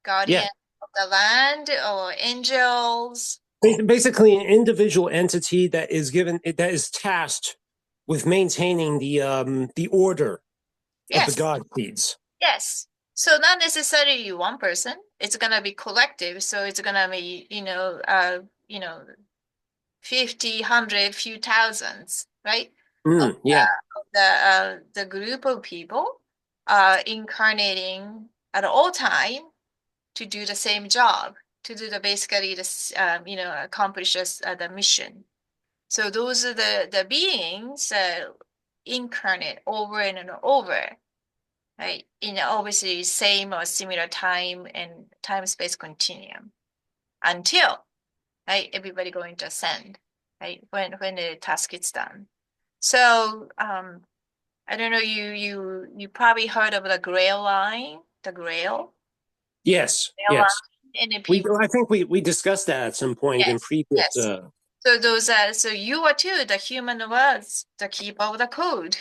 Guardian of the land or angels. Basically, an individual entity that is tasked with maintaining the order of the God seeds. Yes. So not necessarily one person. It's gonna be collective. So it's gonna be 50, 100, few thousands, right? Of the group of people incarnating at all time to do the same job, to do basically accomplish the mission. So those are the beings incarnate over and over, right? In obviously same or similar time and time-space continuum until, right, everybody going to ascend, right, when the task is done. So I don't know, you probably heard of the Grail line, the Grail. Yes. Grail line, and I think we discussed that at some point in previous. So those are, so you are too, the human was the keeper of the code,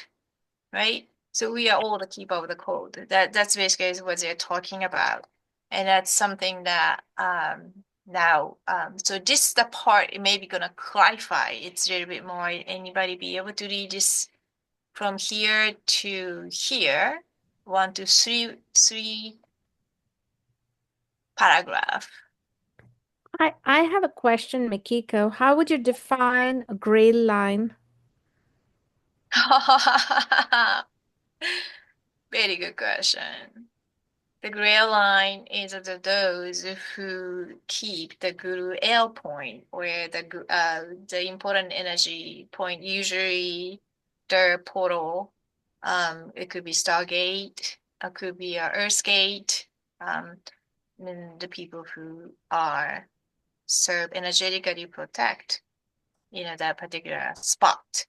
right? So we are all the keeper of the code. That's basically what they're talking about. And that's something that now so this is the part it may be gonna clarify it's a little bit more. Anybody be able to read this from here to here? 1 to 3 paragraph. I have a question, Makiko. How would you define a gray line? Very good question. The gray line is those who keep the Guru L point, where the important energy point, usually the portal. It could be Stargate, it could be a Earthgate. And the people who are serve energetically protect, that particular spot.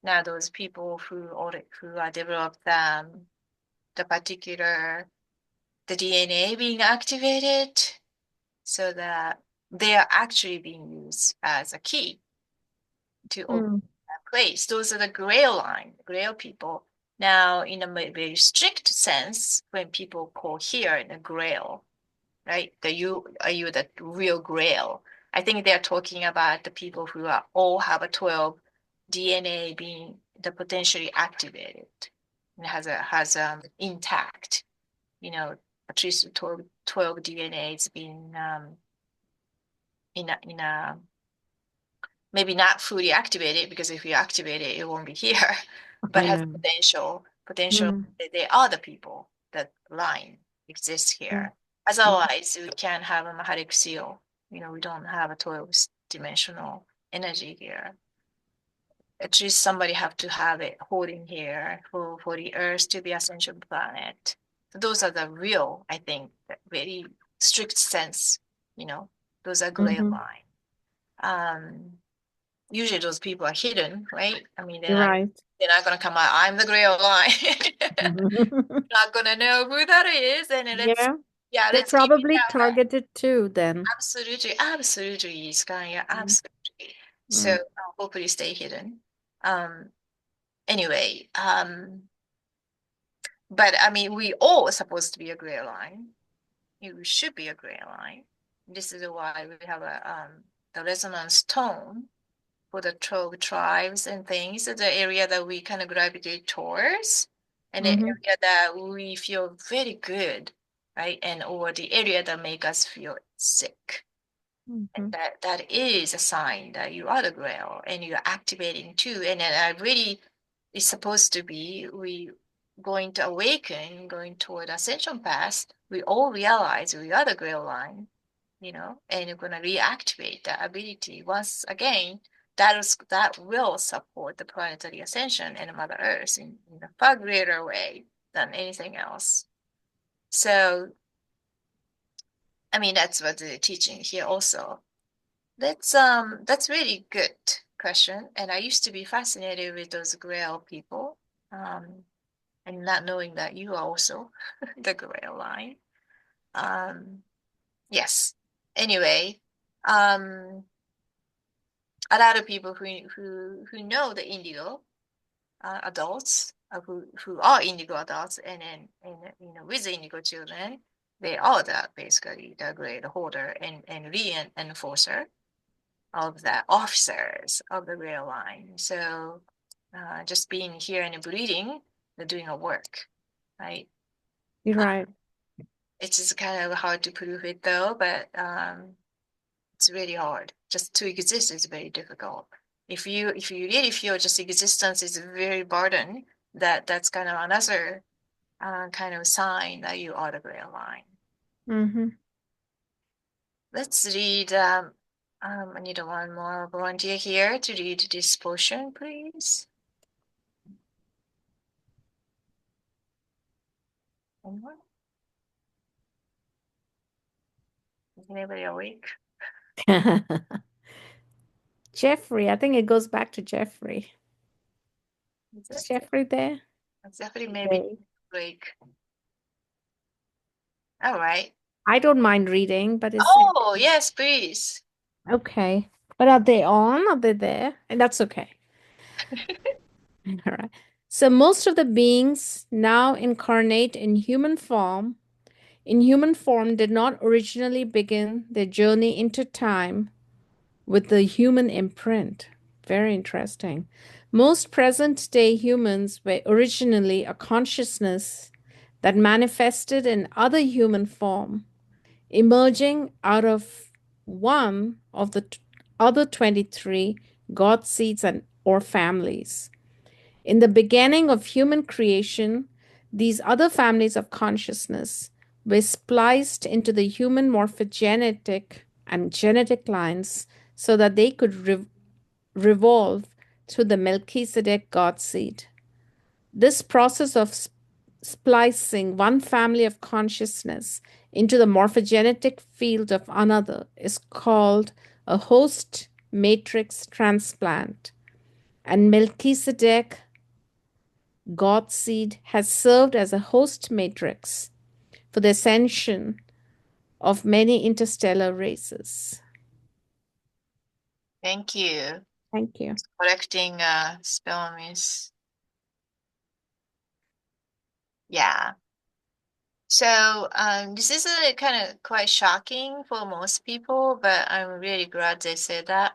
Now those people who are developed the particular the DNA being activated so that they are actually being used as a key to open that place. Those are the grail people. Now, in a very strict sense, when people call here in a grail, right? Are you the real grail? I think they're talking about the people who are all have a 12 DNA being the potentially activated and has intact, at least 12 DNAs being in a maybe not fully activated, because if you activate it, it won't be here, but I has know. potential. They are the people that line exists here. Otherwise, we can't have a Maharic seal. We don't have a 12 dimensional energy here. At least somebody have to have it holding here for the Earth to be ascension planet. So those are the real, I think, very strict sense. Those are gray line. Usually those people are hidden, right? I mean, You're right. they're not gonna come out. I'm the gray line. Not gonna know who that is, and Yeah, they're let's keep it probably that way. targeted too, then. Absolutely, Skanya, absolutely. So Mm. hopefully stay hidden. Anyway, but I mean, we all are supposed to be a gray line. You should be a gray line. This is why we have the resonance tone for the 12 tribes and things. The area that we kind of gravitate towards, and the area that we feel very good, right? And or the area that make us feel sick. And that is a sign that you are the grail and you're activating too. And then I really is supposed to be we going to awaken, going toward ascension path. We all realize we are the grail line, and you're gonna reactivate that ability once again. That will support the planetary ascension and Mother Earth in a far greater way than anything else. So, I mean, that's what the teaching here also. That's really good question. And I used to be fascinated with those Grail people, and not knowing that you are also the Grail line. Yes. Anyway, a lot of people who know the indigo adults, who are indigo adults, and then with the indigo children, they are basically the grade holder and reinforcer of the officers of the rail line. So just being here and breathing, they're doing a work, right? You're right. It's just kind of hard to prove it though, but it's really hard. Just to exist is very difficult. If you really feel just existence is very burden, that's kind of another kind of sign that you are the rail line. Let's read. I need one more volunteer here to read this portion, please. Anyone? Is anybody awake? Jeffrey, I think it goes back to Jeffrey. Is Jeffrey there? Jeffrey maybe awake. All right. I don't mind reading, but it's Oh, yes, please. okay. But are they on? Are they there? And that's okay. All right. So most of the beings now incarnate in human form did not originally begin their journey into time with the human imprint. Very interesting. Most present-day humans were originally a consciousness that manifested in other human form, emerging out of one of the other 23 God seeds and or families. In the beginning of human creation, these other families of consciousness were spliced into the human morphogenetic and genetic lines so that they could revolve through the Melchizedek God seed. This process of splicing one family of consciousness into the morphogenetic field of another is called a host matrix transplant. And Melchizedek God seed has served as a host matrix for the ascension of many interstellar races. Thank you. Thank you. Correcting spell miss. Yeah. So this is kind of quite shocking for most people, but I'm really glad they said that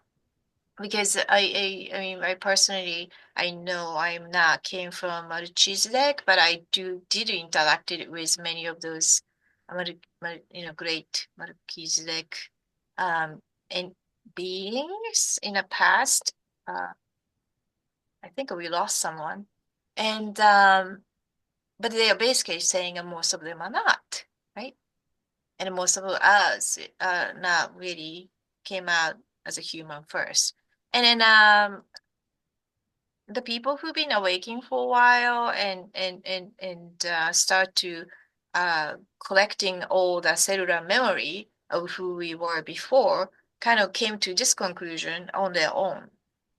because I mean, I personally, I know I'm not came from Melchizedek, but I did interact with many of those, great Melchizedek, and beings in the past. I think we lost someone, and but they are basically saying most of them are not, right? And most of us not really came out as a human first. And then the people who've been awaking for a while and start to collecting all the cellular memory of who we were before kind of came to this conclusion on their own.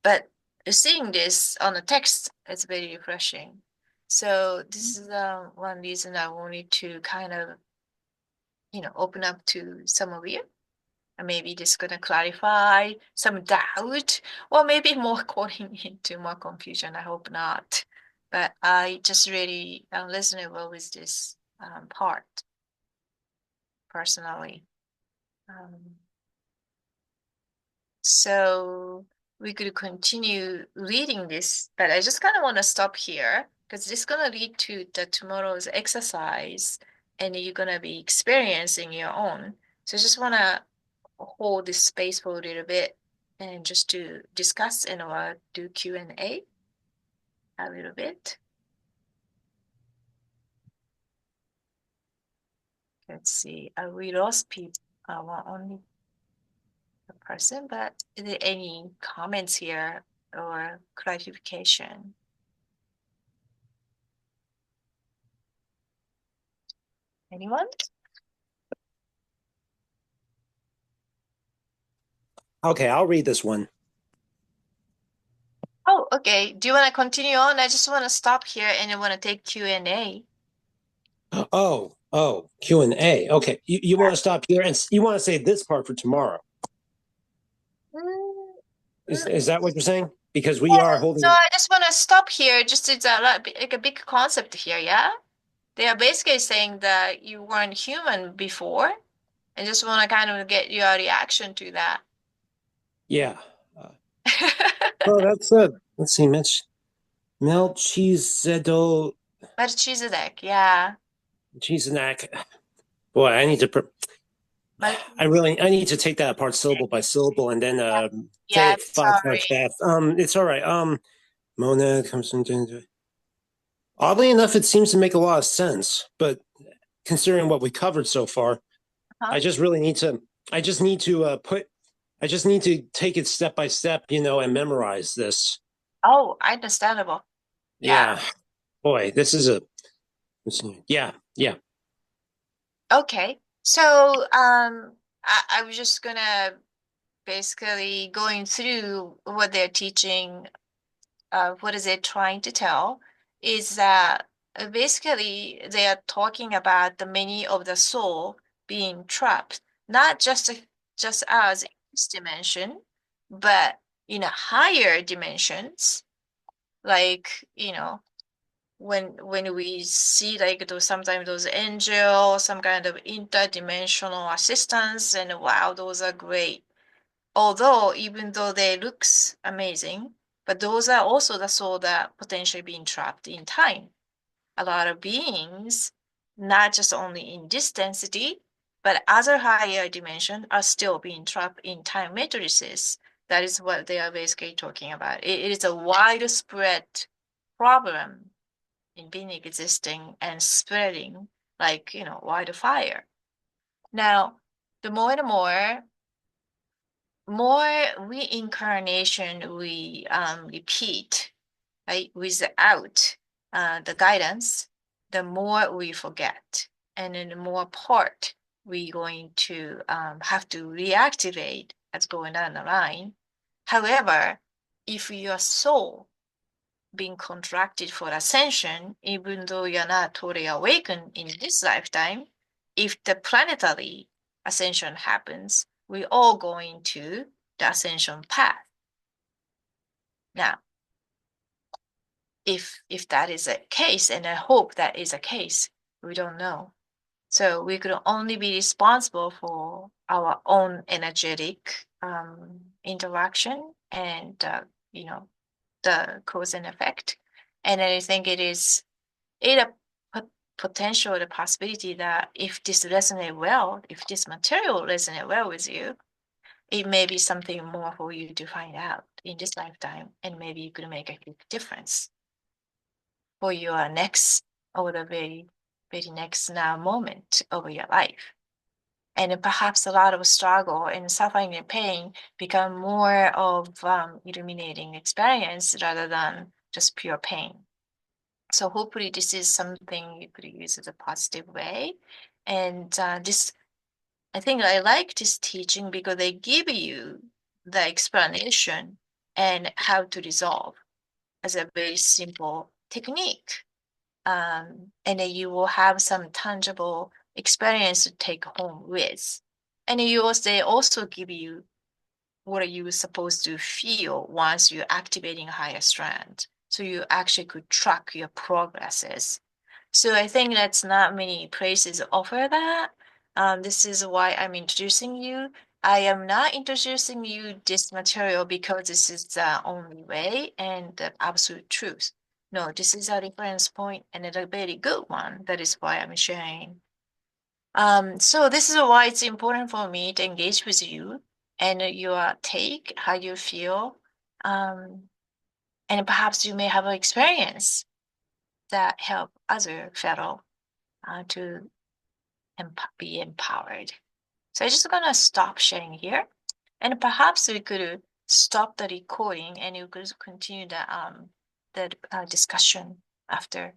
But seeing this on the text is very refreshing. So this is one reason I wanted to kind of, open up to some of you. And maybe this is going to clarify some doubt or maybe more calling into more confusion. I hope not. But I just really resonate well with this part personally. So we could continue reading this, but I just kind of want to stop here because this is going to lead to tomorrow's exercise and you're going to be experiencing your own. So I just want to hold this space for a little bit and just to discuss and do Q&A a little bit. Let's see. We lost people. Only a person, but is there any comments here or clarification? Anyone? Okay, I'll read this one. Oh, okay. Do you want to continue on? I just want to stop here and I want to take Q&A. Oh, Q&A. Okay, you want to stop here and you want to save this part for tomorrow. Is that what you're saying? Because we are holding. So I just want to stop here. Just it's like a big concept here, yeah? They are basically saying that you weren't human before and just want to kind of get your reaction to that. Yeah. Oh, that's it. Let's see, Melchizedek. Melchizedek, yeah. Melchizedek. Boy, I need to. I need to take that apart syllable by syllable and then say Yeah, it five sorry. times fast. It's all right. Mona comes from. Oddly enough, it seems to make a lot of sense, but considering what we covered so far, I just really need to. I just need to I just need to take it step by step, and memorize this. Oh, understandable. Yeah. Boy, this is yeah. Okay. So I was just gonna basically going through what they're teaching, what is it trying to tell, is that basically they are talking about the many of the soul being trapped, not just as in this dimension, but in a higher dimensions, like, when we see like those sometimes those angels, some kind of interdimensional assistance, and wow, those are great. Although even though they looks amazing, but those are also the soul that potentially being trapped in time. A lot of beings, not just only in this density, but other higher dimensions are still being trapped in time matrices. That is what they are basically talking about. It is a widespread problem in being existing and spreading like, wildfire. Now, the more and more reincarnation we repeat, right, without the guidance, the more we forget. And then the more part we're going to have to reactivate as going down the line. However, if your soul being contracted for ascension, even though you're not totally awakened in this lifetime, if the planetary ascension happens, we're all going to the ascension path. Now, if that is a case, and I hope that is a case, we don't know. So we could only be responsible for our own energetic interaction and the cause and effect. And I think it a potential, the possibility that if this resonate well, if this material resonate well with you, it may be something more for you to find out in this lifetime, and maybe you could make a big difference for your next or the very, very next now moment of your life. And perhaps a lot of struggle and suffering and pain become more of illuminating experience rather than just pure pain. So hopefully this is something you could use as a positive way. And I think I like this teaching because they give you the explanation and how to resolve as a very simple technique. And then you will have some tangible experience to take home with. And they also give you what are you supposed to feel once you're activating a higher strand. So you actually could track your progresses. So I think that's not many places offer that. This is why I'm introducing you. I am not introducing you this material because this is the only way and the absolute truth. No, this is a reference point and a very good one. That is why I'm sharing. So this is why it's important for me to engage with you and your take, how you feel. And perhaps you may have an experience that help other fellow to be empowered. So I'm just gonna stop sharing here, and perhaps we could stop the recording and you could continue the discussion after.